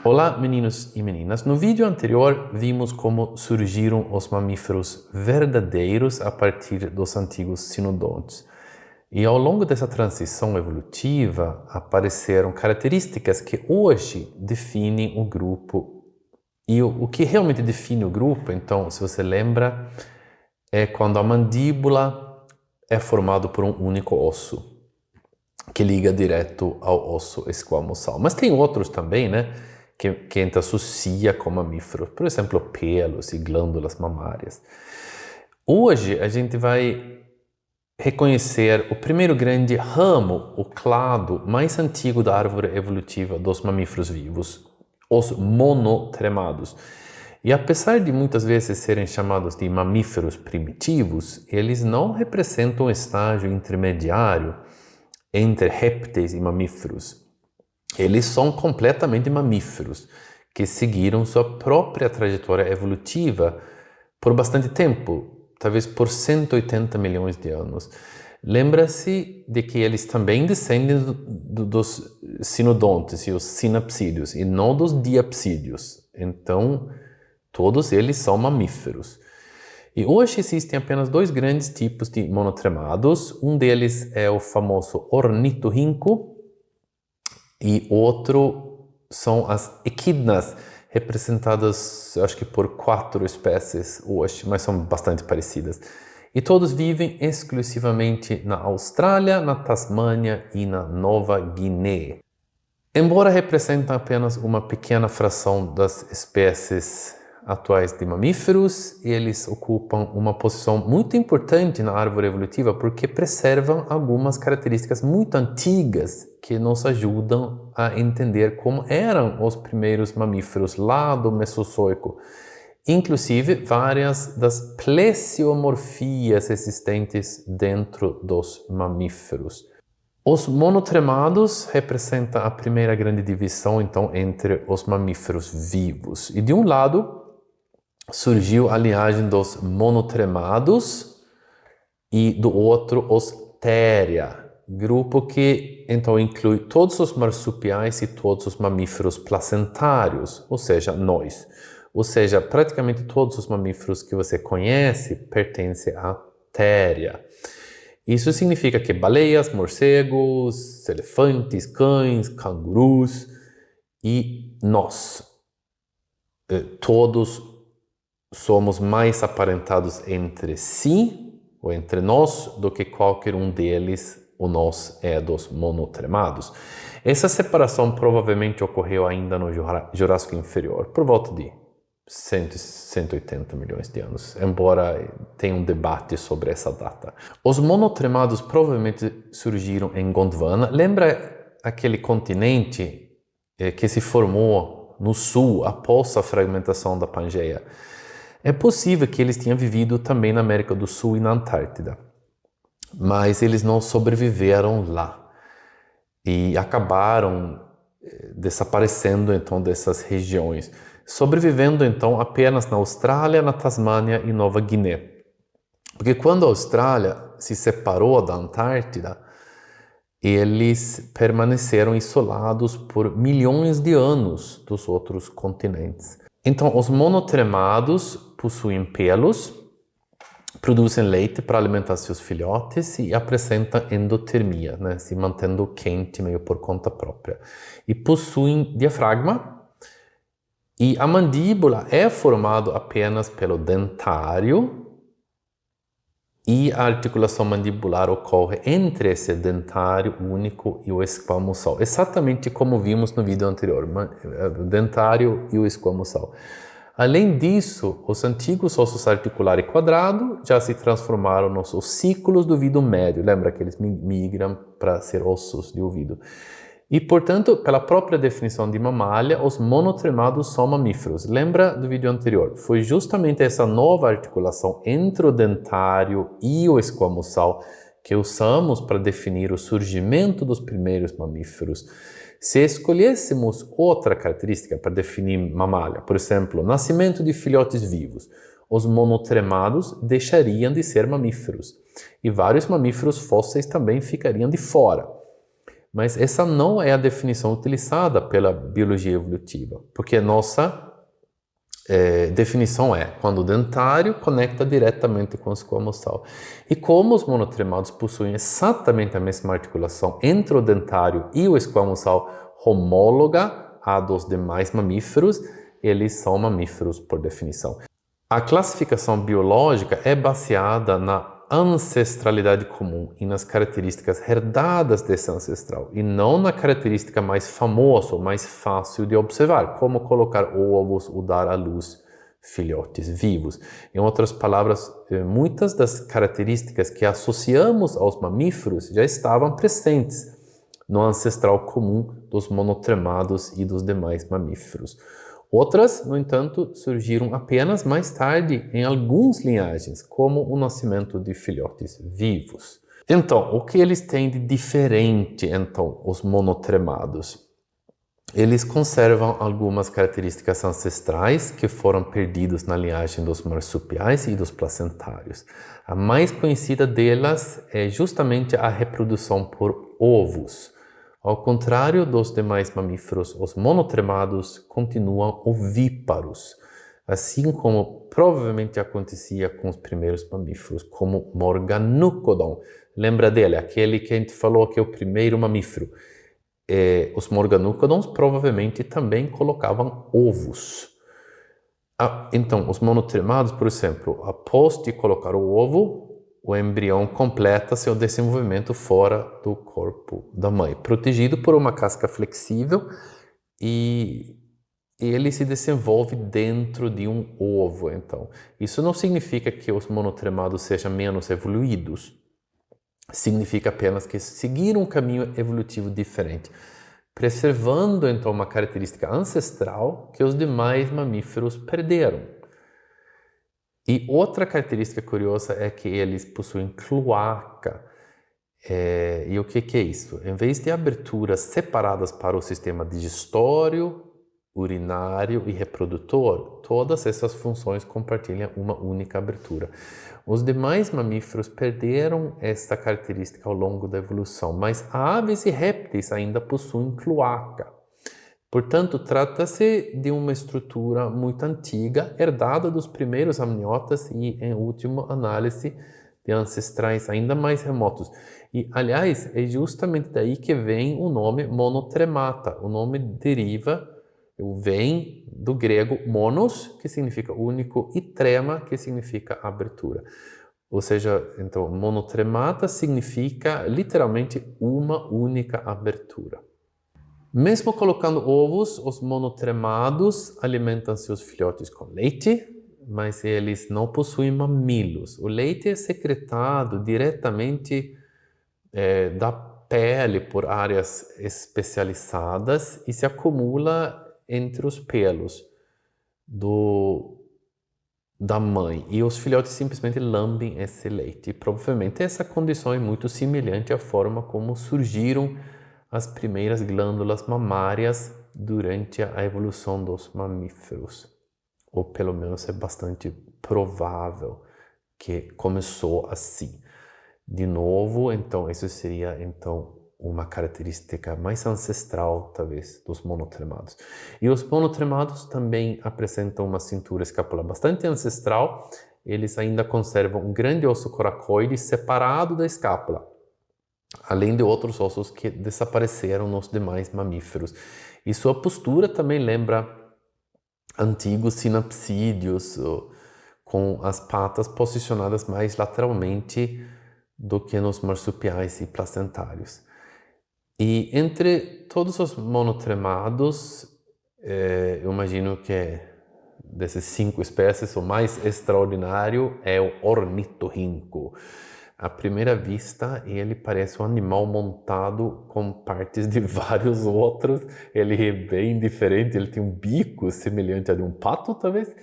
Olá, meninos e meninas. No vídeo anterior, vimos como surgiram os mamíferos verdadeiros a partir dos antigos sinodontes. E ao longo dessa transição evolutiva, apareceram características que hoje definem o grupo. E o que realmente define o grupo, então, se você lembra, é quando a mandíbula é formada por um único osso, que liga direto ao osso esquamosal. Mas tem outros também, né? Que a gente associa com mamíferos, por exemplo, pelos e glândulas mamárias. Hoje a gente vai reconhecer o primeiro grande ramo, o clado mais antigo da árvore evolutiva dos mamíferos vivos, os monotremados. E apesar de muitas vezes serem chamados de mamíferos primitivos, eles não representam um estágio intermediário entre répteis e mamíferos. Eles são completamente mamíferos, que seguiram sua própria trajetória evolutiva por bastante tempo, talvez por 180 milhões de anos. Lembra-se de que eles também descendem dos sinodontes e os sinapsídeos, e não dos diapsídeos. Então, todos eles são mamíferos. E hoje existem apenas dois grandes tipos de monotremados. Um deles é o famoso ornitorrinco, e outro são as equidnas, representadas, acho que por 4 espécies hoje, mas são bastante parecidas. E todos vivem exclusivamente na Austrália, na Tasmânia e na Nova Guiné. Embora representem apenas uma pequena fração das espécies atuais de mamíferos, eles ocupam uma posição muito importante na árvore evolutiva porque preservam algumas características muito antigas que nos ajudam a entender como eram os primeiros mamíferos lá do Mesozoico. Inclusive várias das plesiomorfias existentes dentro dos mamíferos. Os monotremados representam a primeira grande divisão, então, entre os mamíferos vivos. E de um lado, surgiu a linhagem dos monotremados e do outro os Theria, grupo que então inclui todos os marsupiais e todos os mamíferos placentários, ou seja, nós. Ou seja, praticamente todos os mamíferos que você conhece pertencem à Theria. Isso significa que baleias, morcegos, elefantes, cães, cangurus e nós, todos somos mais aparentados entre si, ou entre nós, do que qualquer um deles, o nós é dos monotremados. Essa separação provavelmente ocorreu ainda no Jurássico Inferior, por volta de 180 milhões de anos, embora tenha um debate sobre essa data. Os monotremados provavelmente surgiram em Gondwana. Lembra aquele continente que se formou no sul após a fragmentação da Pangeia? É possível que eles tenham vivido também na América do Sul e na Antártida, mas eles não sobreviveram lá e acabaram desaparecendo então dessas regiões, sobrevivendo então apenas na Austrália, na Tasmânia e Nova Guiné. Porque quando a Austrália se separou da Antártida, eles permaneceram isolados por milhões de anos dos outros continentes. Então, os monotremados possuem pelos, produzem leite para alimentar seus filhotes e apresentam endotermia, né, se mantendo quente meio por conta própria. E possuem diafragma, e a mandíbula é formada apenas pelo dentário, e a articulação mandibular ocorre entre esse dentário único e o esquamosal, exatamente como vimos no vídeo anterior, o dentário e o esquamosal. Além disso, os antigos ossos articular e quadrado já se transformaram nos ossículos do ouvido médio. Lembra que eles migram para ser ossos de ouvido. E, portanto, pela própria definição de mamália, os monotremados são mamíferos. Lembra do vídeo anterior? Foi justamente essa nova articulação entre o dentário e o esquamosal que usamos para definir o surgimento dos primeiros mamíferos. Se escolhêssemos outra característica para definir mamália, por exemplo, nascimento de filhotes vivos, os monotremados deixariam de ser mamíferos e vários mamíferos fósseis também ficariam de fora. Mas essa não é a definição utilizada pela biologia evolutiva, porque nossa definição é quando o dentário conecta diretamente com o esquamosal. E como os monotremados possuem exatamente a mesma articulação entre o dentário e o esquamosal homóloga à dos demais mamíferos, eles são mamíferos por definição. A classificação biológica é baseada na ancestralidade comum e nas características herdadas desse ancestral, e não na característica mais famosa ou mais fácil de observar, como colocar ovos ou dar à luz filhotes vivos. Em outras palavras, muitas das características que associamos aos mamíferos já estavam presentes no ancestral comum dos monotremados e dos demais mamíferos. Outras, no entanto, surgiram apenas mais tarde em algumas linhagens, como o nascimento de filhotes vivos. Então, o que eles têm de diferente, então, os monotremados? Eles conservam algumas características ancestrais que foram perdidas na linhagem dos marsupiais e dos placentários. A mais conhecida delas é justamente a reprodução por ovos. Ao contrário dos demais mamíferos, os monotremados continuam ovíparos, assim como provavelmente acontecia com os primeiros mamíferos, como Morganucodon. Lembra dele, aquele que a gente falou que é o primeiro mamífero. Os Morganucodons provavelmente também colocavam ovos. Então, os monotremados, por exemplo, após de colocar o ovo, o embrião completa seu desenvolvimento fora do corpo da mãe, protegido por uma casca flexível, e ele se desenvolve dentro de um ovo. Então, isso não significa que os monotremados sejam menos evoluídos. Significa apenas que seguiram um caminho evolutivo diferente, preservando então uma característica ancestral que os demais mamíferos perderam. E outra característica curiosa é que eles possuem cloaca. E o que é isso? Em vez de aberturas separadas para o sistema digestório, urinário e reprodutor, todas essas funções compartilham uma única abertura. Os demais mamíferos perderam esta característica ao longo da evolução, mas aves e répteis ainda possuem cloaca. Portanto, trata-se de uma estrutura muito antiga, herdada dos primeiros amniotas e, em última análise, de ancestrais ainda mais remotos. E, aliás, é justamente daí que vem o nome monotremata. O nome vem do grego monos, que significa único, e trema, que significa abertura. Ou seja, então, monotremata significa literalmente uma única abertura. Mesmo colocando ovos, os monotremados alimentam seus filhotes com leite, mas eles não possuem mamilos. O leite é secretado diretamente da pele por áreas especializadas e se acumula entre os pelos da mãe. E os filhotes simplesmente lambem esse leite. E provavelmente essa condição é muito semelhante à forma como surgiram as primeiras glândulas mamárias durante a evolução dos mamíferos. Ou pelo menos é bastante provável que começou assim. De novo, então, isso seria então uma característica mais ancestral, talvez, dos monotremados. E os monotremados também apresentam uma cintura escapular bastante ancestral. Eles ainda conservam um grande osso coracoide separado da escápula, além de outros ossos que desapareceram nos demais mamíferos. E sua postura também lembra antigos sinapsídeos, com as patas posicionadas mais lateralmente do que nos marsupiais e placentários. E entre todos os monotremados, eu imagino que dessas 5 espécies, o mais extraordinário é o ornitorrinco. À primeira vista, ele parece um animal montado com partes de vários outros. Ele é bem diferente, ele tem um bico semelhante a de um pato, talvez,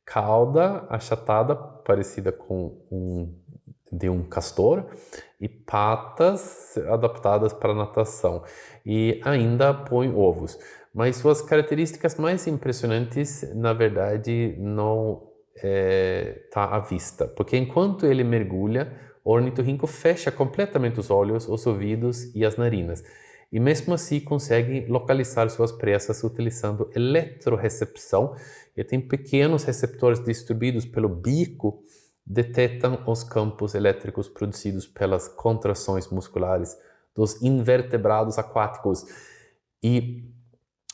cauda achatada, parecida com de um castor, e patas adaptadas para natação. E ainda põe ovos. Mas suas características mais impressionantes, na verdade, não está à vista. Porque enquanto ele mergulha, o ornitorrinco fecha completamente os olhos, os ouvidos e as narinas. e mesmo assim conseguem localizar suas presas utilizando eletrorecepção, e tem pequenos receptores distribuídos pelo bico, detectam os campos elétricos produzidos pelas contrações musculares dos invertebrados aquáticos. E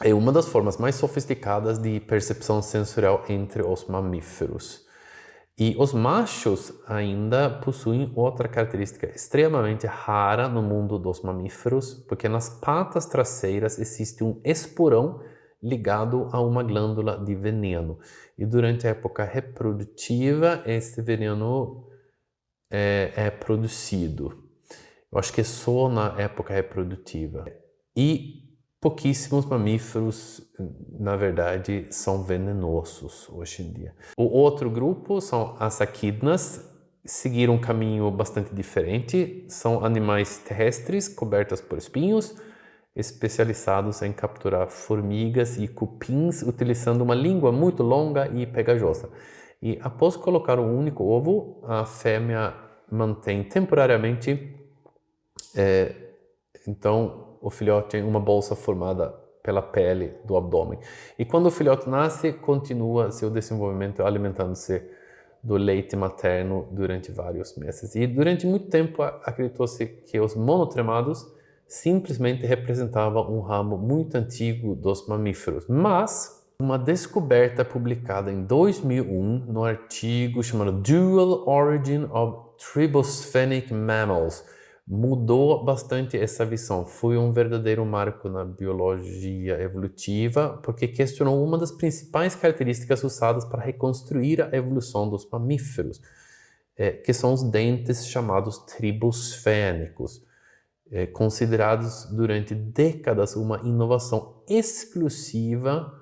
é uma das formas mais sofisticadas de percepção sensorial entre os mamíferos. E os machos ainda possuem outra característica extremamente rara no mundo dos mamíferos, porque nas patas traseiras existe um esporão ligado a uma glândula de veneno. E durante a época reprodutiva, esse veneno é produzido. Eu acho que é só na época reprodutiva. E pouquíssimos mamíferos, na verdade, são venenosos hoje em dia. O outro grupo são as equidnas, seguiram um caminho bastante diferente. São animais terrestres cobertos por espinhos, especializados em capturar formigas e cupins, utilizando uma língua muito longa e pegajosa. E após colocar um único ovo, a fêmea mantém temporariamente então o filhote tem uma bolsa formada pela pele do abdômen. E quando o filhote nasce, continua seu desenvolvimento alimentando-se do leite materno durante vários meses. E durante muito tempo acreditou-se que os monotremados simplesmente representavam um ramo muito antigo dos mamíferos. Mas uma descoberta publicada em 2001 no artigo chamado Dual Origin of Tribosphenic Mammals mudou bastante essa visão. Foi um verdadeiro marco na biologia evolutiva, porque questionou uma das principais características usadas para reconstruir a evolução dos mamíferos, que são os dentes chamados tribosfênicos, considerados durante décadas uma inovação exclusiva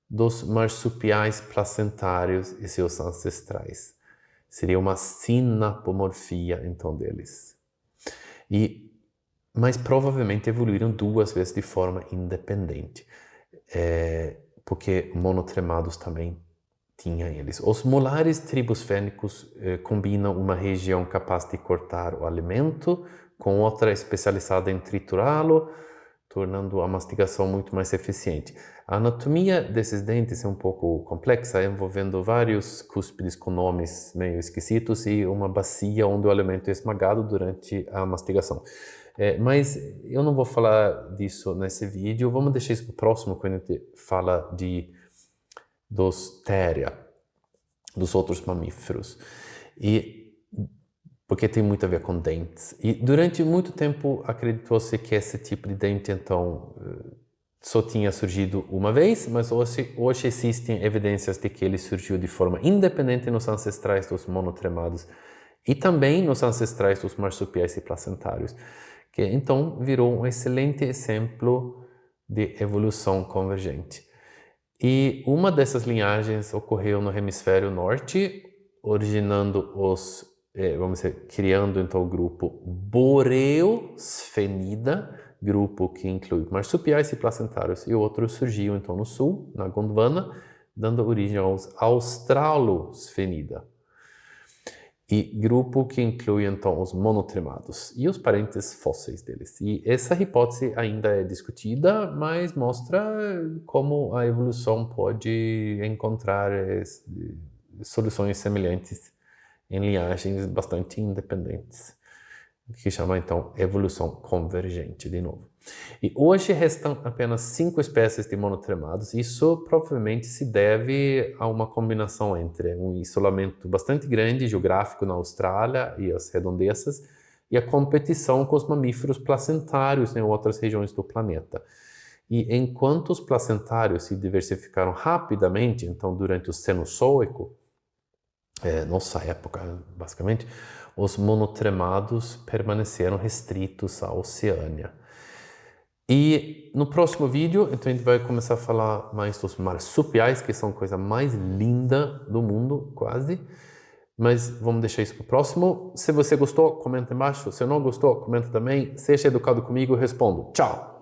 dos marsupiais placentários e seus ancestrais. Seria uma sinapomorfia, então, deles. Mas provavelmente evoluíram duas vezes de forma independente, porque monotremados também tinham eles. Os molares tribosfênicos combinam uma região capaz de cortar o alimento com outra especializada em triturá-lo, tornando a mastigação muito mais eficiente. A anatomia desses dentes é um pouco complexa, envolvendo vários cúspides com nomes meio esquisitos e uma bacia onde o alimento é esmagado durante a mastigação. Mas eu não vou falar disso nesse vídeo, vamos deixar isso para o próximo, quando a gente fala dos Theria, dos outros mamíferos. Porque tem muito a ver com dentes. E durante muito tempo acreditou-se que esse tipo de dente, então, só tinha surgido uma vez, mas hoje existem evidências de que ele surgiu de forma independente nos ancestrais dos monotremados e também nos ancestrais dos marsupiais e placentários, que então virou um excelente exemplo de evolução convergente. E uma dessas linhagens ocorreu no hemisfério norte, originando criando então o grupo Boreosphenida, grupo que inclui marsupiais e placentários, e outro surgiu então no sul, na Gondwana, dando origem aos Australosphenida, e grupo que inclui então os monotremados e os parentes fósseis deles. E essa hipótese ainda é discutida, mas mostra como a evolução pode encontrar soluções semelhantes em linhagens bastante independentes, que chama então evolução convergente de novo. E hoje restam apenas 5 espécies de monotremados. Isso provavelmente se deve a uma combinação entre um isolamento bastante grande geográfico na Austrália e as redondezas e a competição com os mamíferos placentários em outras regiões do planeta. E enquanto os placentários se diversificaram rapidamente, então durante o Cenozoico, nossa época, basicamente, os monotremados permaneceram restritos à Oceânia. E no próximo vídeo, então a gente vai começar a falar mais dos marsupiais, que são a coisa mais linda do mundo, quase. Mas vamos deixar isso para o próximo. Se você gostou, comenta embaixo. Se não gostou, comenta também. Seja educado comigo, eu respondo. Tchau!